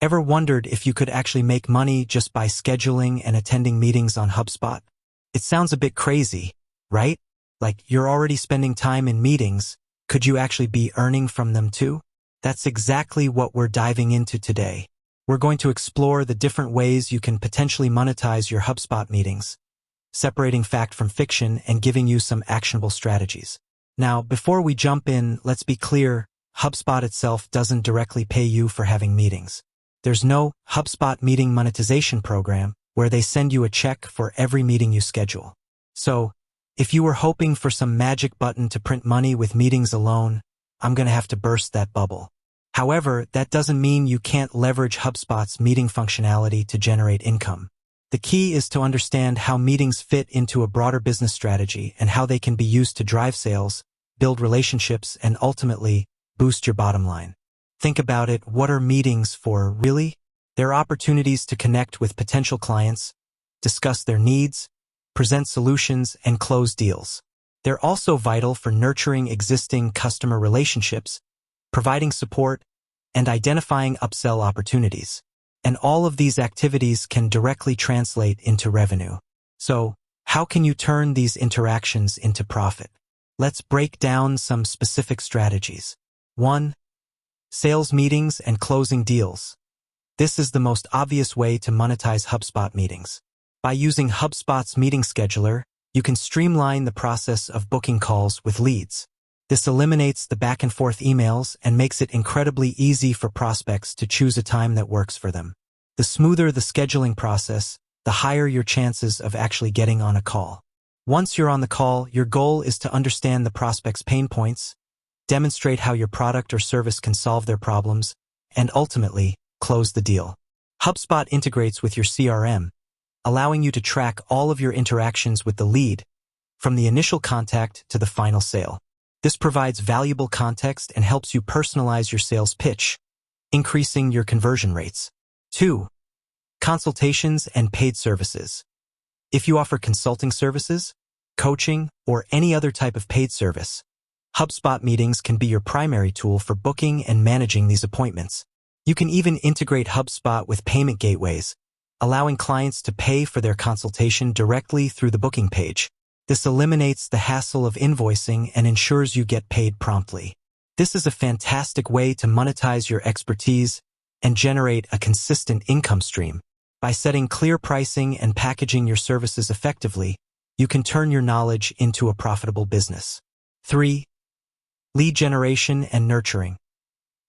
Ever wondered if you could actually make money just by scheduling and attending meetings on HubSpot? It sounds a bit crazy, right? Like you're already spending time in meetings. Could you actually be earning from them too? That's exactly what we're diving into today. We're going to explore the different ways you can potentially monetize your HubSpot meetings, separating fact from fiction and giving you some actionable strategies. Now, before we jump in, let's be clear, HubSpot itself doesn't directly pay you for having meetings. There's no HubSpot meeting monetization program where they send you a check for every meeting you schedule. So, if you were hoping for some magic button to print money with meetings alone, I'm going to have to burst that bubble. However, that doesn't mean you can't leverage HubSpot's meeting functionality to generate income. The key is to understand how meetings fit into a broader business strategy and how they can be used to drive sales, build relationships, and ultimately boost your bottom line. Think about it, what are meetings for, really? They're opportunities to connect with potential clients, discuss their needs, present solutions, and close deals. They're also vital for nurturing existing customer relationships, providing support, and identifying upsell opportunities. And all of these activities can directly translate into revenue. So, how can you turn these interactions into profit? Let's break down some specific strategies. 1. Sales meetings and closing deals. This is the most obvious way to monetize HubSpot meetings. By using HubSpot's meeting scheduler, you can streamline the process of booking calls with leads. This eliminates the back-and-forth emails and makes it incredibly easy for prospects to choose a time that works for them. The smoother the scheduling process, the higher your chances of actually getting on a call. Once you're on the call, your goal is to understand the prospect's pain points, demonstrate how your product or service can solve their problems, and ultimately, close the deal. HubSpot integrates with your CRM, allowing you to track all of your interactions with the lead, from the initial contact to the final sale. This provides valuable context and helps you personalize your sales pitch, increasing your conversion rates. 2. Consultations and paid services. If you offer consulting services, coaching, or any other type of paid service, HubSpot meetings can be your primary tool for booking and managing these appointments. You can even integrate HubSpot with payment gateways, allowing clients to pay for their consultation directly through the booking page. This eliminates the hassle of invoicing and ensures you get paid promptly. This is a fantastic way to monetize your expertise and generate a consistent income stream. By setting clear pricing and packaging your services effectively, you can turn your knowledge into a profitable business. 3. Lead generation and nurturing.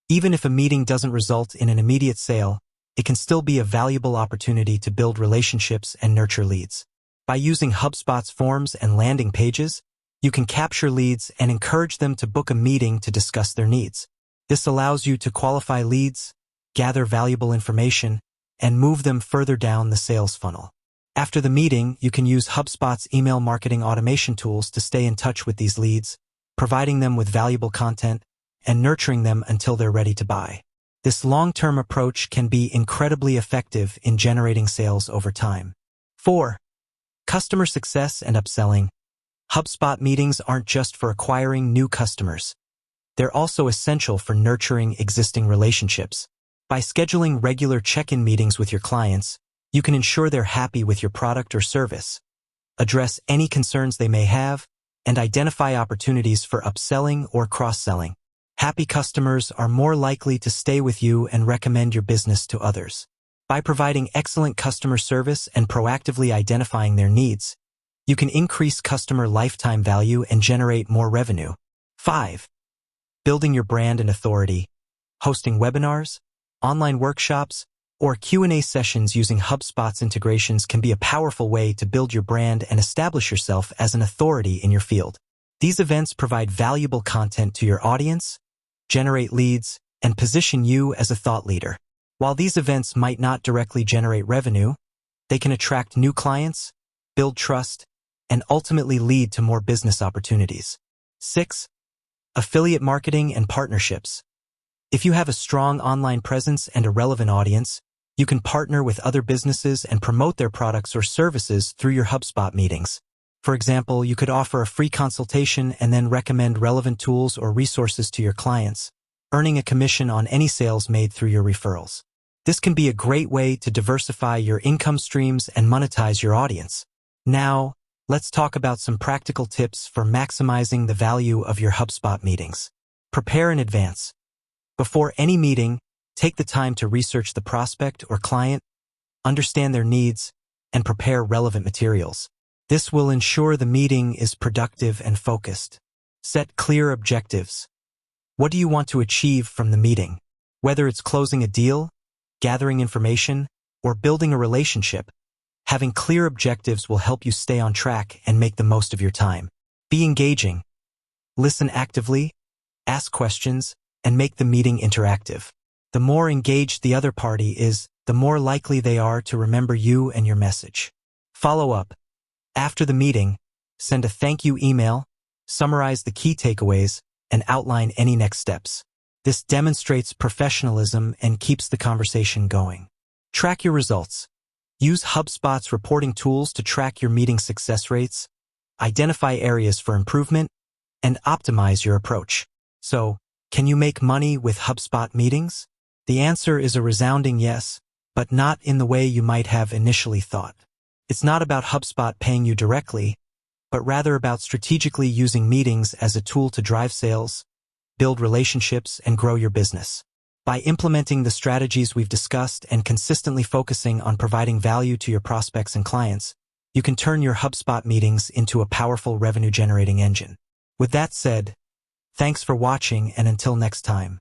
Even if a meeting doesn't result in an immediate sale, it can still be a valuable opportunity to build relationships and nurture leads. By using HubSpot's forms and landing pages, you can capture leads and encourage them to book a meeting to discuss their needs. This allows you to qualify leads, gather valuable information, and move them further down the sales funnel. After the meeting, you can use HubSpot's email marketing automation tools to stay in touch with these leads, providing them with valuable content and nurturing them until they're ready to buy. This long-term approach can be incredibly effective in generating sales over time. 4. Customer success and upselling. HubSpot meetings aren't just for acquiring new customers. They're also essential for nurturing existing relationships. By scheduling regular check-in meetings with your clients, you can ensure they're happy with your product or service, address any concerns they may have, and identify opportunities for upselling or cross-selling. Happy customers are more likely to stay with you and recommend your business to others. By providing excellent customer service and proactively identifying their needs, you can increase customer lifetime value and generate more revenue. 5. Building your brand and authority. Hosting webinars, online workshops, or Q&A sessions using HubSpot's integrations can be a powerful way to build your brand and establish yourself as an authority in your field. These events provide valuable content to your audience, generate leads, and position you as a thought leader. While these events might not directly generate revenue, they can attract new clients, build trust, and ultimately lead to more business opportunities. 6. Affiliate marketing and partnerships. If you have a strong online presence and a relevant audience, you can partner with other businesses and promote their products or services through your HubSpot meetings. For example, you could offer a free consultation and then recommend relevant tools or resources to your clients, earning a commission on any sales made through your referrals. This can be a great way to diversify your income streams and monetize your audience. Now, let's talk about some practical tips for maximizing the value of your HubSpot meetings. Prepare in advance. Before any meeting, take the time to research the prospect or client, understand their needs, and prepare relevant materials. This will ensure the meeting is productive and focused. Set clear objectives. What do you want to achieve from the meeting? Whether it's closing a deal, gathering information, or building a relationship, having clear objectives will help you stay on track and make the most of your time. Be engaging. Listen actively, ask questions, and make the meeting interactive. The more engaged the other party is, the more likely they are to remember you and your message. Follow up. After the meeting, send a thank you email, summarize the key takeaways, and outline any next steps. This demonstrates professionalism and keeps the conversation going. Track your results. Use HubSpot's reporting tools to track your meeting success rates, identify areas for improvement, and optimize your approach. So, can you make money with HubSpot meetings? The answer is a resounding yes, but not in the way you might have initially thought. It's not about HubSpot paying you directly, but rather about strategically using meetings as a tool to drive sales, build relationships, and grow your business. By implementing the strategies we've discussed and consistently focusing on providing value to your prospects and clients, you can turn your HubSpot meetings into a powerful revenue-generating engine. With that said, thanks for watching, and until next time.